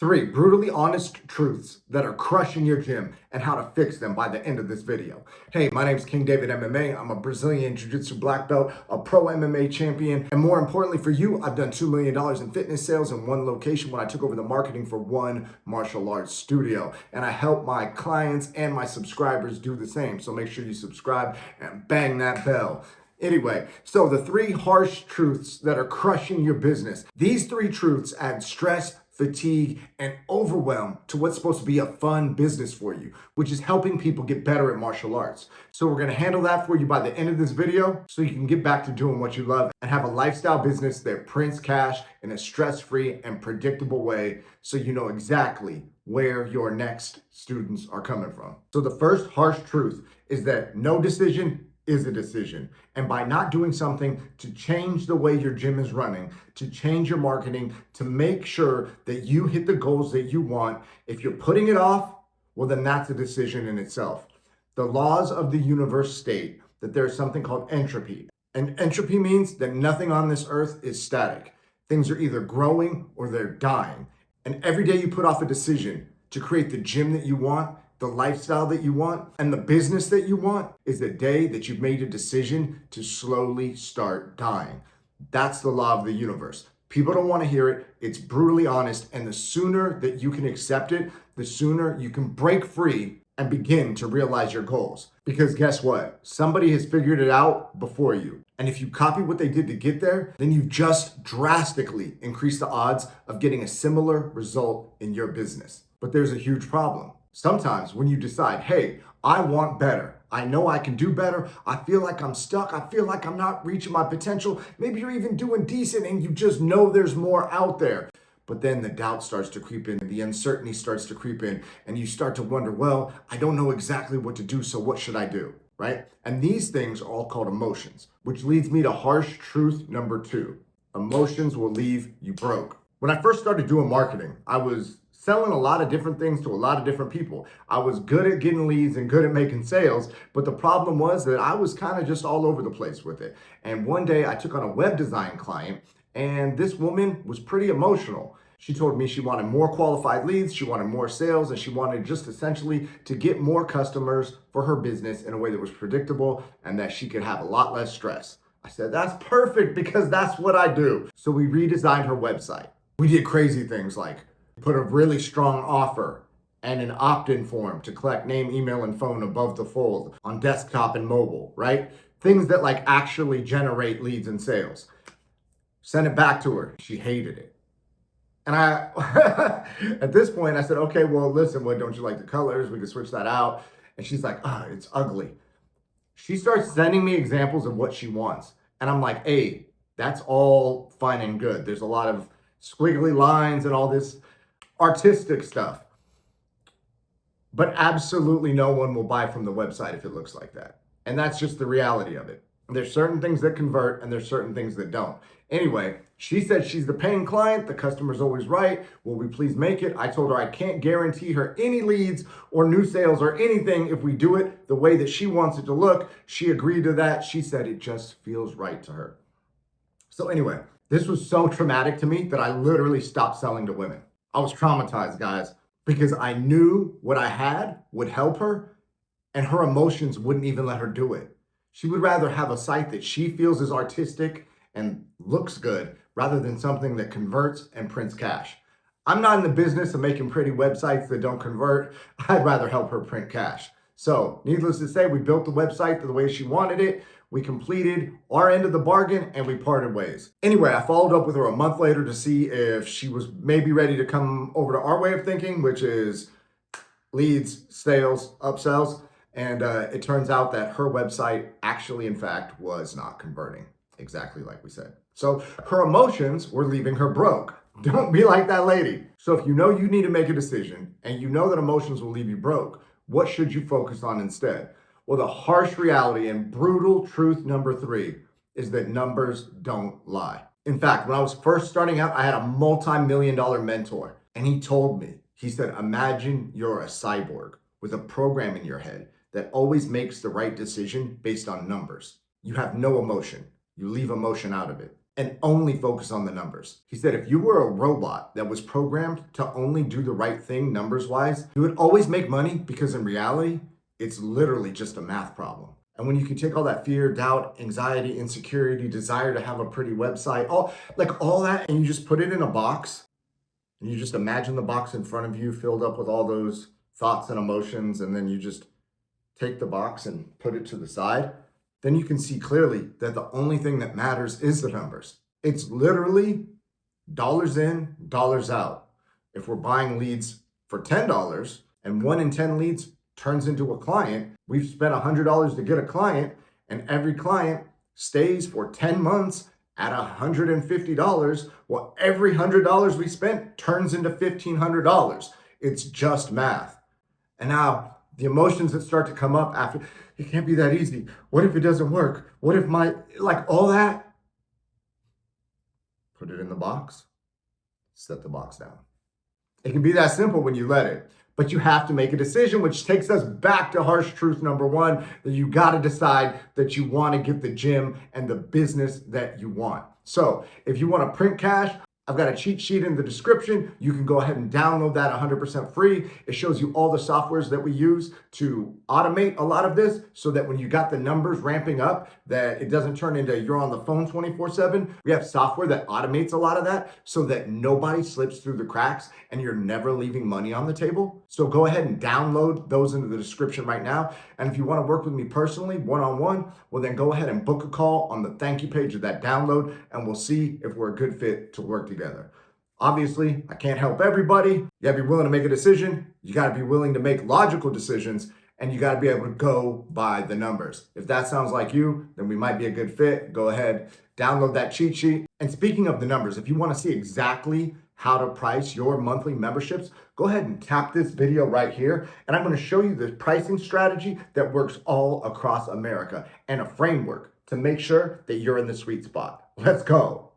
3 brutally honest truths that are crushing your gym and how to fix them by the end of this video. Hey, my name is King David MMA. I'm a Brazilian Jiu-Jitsu black belt, a pro MMA champion, and more importantly for you, I've done $2 million in fitness sales in one location when I took over the marketing for one martial arts studio. And I help my clients and my subscribers do the same. So make sure you subscribe and bang that bell. Anyway, so the 3 harsh truths that are crushing your business. These 3 truths add stress, fatigue, and overwhelm to what's supposed to be a fun business for you, which is helping people get better at martial arts. So we're gonna handle that for you by the end of this video so you can get back to doing what you love and have a lifestyle business that prints cash in a stress-free and predictable way so you know exactly where your next students are coming from. So the first harsh truth is that no decision is a decision. And by not doing something to change the way your gym is running, to change your marketing, to make sure that you hit the goals that you want, if you're putting it off, well, then that's a decision in itself. The laws of the universe state that there's something called entropy. And entropy means that nothing on this earth is static. Things are either growing or they're dying. And every day you put off a decision to create the gym that you want, the lifestyle that you want, and the business that you want is the day that you've made a decision to slowly start dying. That's the law of the universe. People don't want to hear it. It's brutally honest. And the sooner that you can accept it, the sooner you can break free and begin to realize your goals. Because guess what? Somebody has figured it out before you. And if you copy what they did to get there, then you've just drastically increased the odds of getting a similar result in your business. But there's a huge problem. Sometimes when you decide, hey, I want better, I know I can do better, I feel like I'm stuck, I feel like I'm not reaching my potential, maybe you're even doing decent and you just know there's more out there. But then the doubt starts to creep in, the uncertainty starts to creep in, and you start to wonder, well, I don't know exactly what to do, so what should I do, right? And these things are all called emotions, which leads me to harsh truth number 2. Emotions will leave you broke. When I first started doing marketing, I was selling a lot of different things to a lot of different people. I was good at getting leads and good at making sales, but the problem was that I was kind of just all over the place with it. And one day I took on a web design client, and this woman was pretty emotional. She told me she wanted more qualified leads, she wanted more sales, and she wanted just essentially to get more customers for her business in a way that was predictable and that she could have a lot less stress. I said, that's perfect because that's what I do. So we redesigned her website. We did crazy things like put a really strong offer and an opt-in form to collect name, email, and phone above the fold on desktop and mobile, right? Things that like actually generate leads and sales. Sent it back to her. She hated it. And I, at this point, I said, okay, well, listen, what, don't you like the colors? We can switch that out. And she's like, oh, it's ugly. She starts sending me examples of what she wants. And I'm like, hey, that's all fine and good. There's a lot of squiggly lines and all this artistic stuff. But absolutely no one will buy from the website if it looks like that. And that's just the reality of it. There's certain things that convert and there's certain things that don't. Anyway, she said she's the paying client. The customer's always right. Will we please make it? I told her I can't guarantee her any leads or new sales or anything if we do it the way that she wants it to look. She agreed to that. She said it just feels right to her. So anyway, this was so traumatic to me that I literally stopped selling to women. I was traumatized, guys, because I knew what I had would help her and her emotions wouldn't even let her do it. She would rather have a site that she feels is artistic and looks good rather than something that converts and prints cash. I'm not in the business of making pretty websites that don't convert. I'd rather help her print cash. So needless to say, we built the website the way she wanted it. We completed our end of the bargain and we parted ways. Anyway, I followed up with her a month later to see if she was maybe ready to come over to our way of thinking, which is leads, sales, upsells. And it turns out that her website actually, in fact, was not converting, exactly like we said. So her emotions were leaving her broke. Don't be like that lady. So if you know you need to make a decision and you know that emotions will leave you broke, what should you focus on instead? Well, the harsh reality and brutal truth number 3 is that numbers don't lie. In fact, when I was first starting out, I had a multi-million-dollar mentor, and he told me, he said, imagine you're a cyborg with a program in your head that always makes the right decision based on numbers. You have no emotion. You leave emotion out of it. and only focus on the numbers. He said if you were a robot that was programmed to only do the right thing numbers-wise, you would always make money because in reality, it's literally just a math problem. And when you can take all that fear, doubt, anxiety, insecurity, desire to have a pretty website, all that, and you just put it in a box, and you just imagine the box in front of you filled up with all those thoughts and emotions, and then you just take the box and put it to the side, then you can see clearly that the only thing that matters is the numbers. It's literally dollars in, dollars out. If we're buying leads for $10 and 1 in 10 leads turns into a client, we've spent $100 to get a client, and every client stays for 10 months at $150. Well, every $100 we spent turns into $1,500. It's just math. And now the emotions that start to come up after, it can't be that easy. What if it doesn't work? What if all that? Put it in the box, set the box down. It can be that simple when you let it, but you have to make a decision, which takes us back to harsh truth number one, that you got to decide that you want to get the gym and the business that you want. So if you want to print cash, I've got a cheat sheet in the description. You can go ahead and download that 100% free. It shows you all the softwares that we use to automate a lot of this so that when you got the numbers ramping up, that it doesn't turn into you're on the phone 24/7. We have software that automates a lot of that so that nobody slips through the cracks and you're never leaving money on the table. So go ahead and download those into the description right now. And if you want to work with me personally, one-on-one, well then go ahead and book a call on the thank you page of that download and we'll see if we're a good fit to work together. Obviously, I can't help everybody. You gotta be willing to make a decision. You gotta be willing to make logical decisions, and you gotta be able to go by the numbers. If that sounds like you, then we might be a good fit. Go ahead, download that cheat sheet. And speaking of the numbers, if you wanna see exactly how to price your monthly memberships, go ahead and tap this video right here. And I'm gonna show you the pricing strategy that works all across America and a framework to make sure that you're in the sweet spot. Let's go.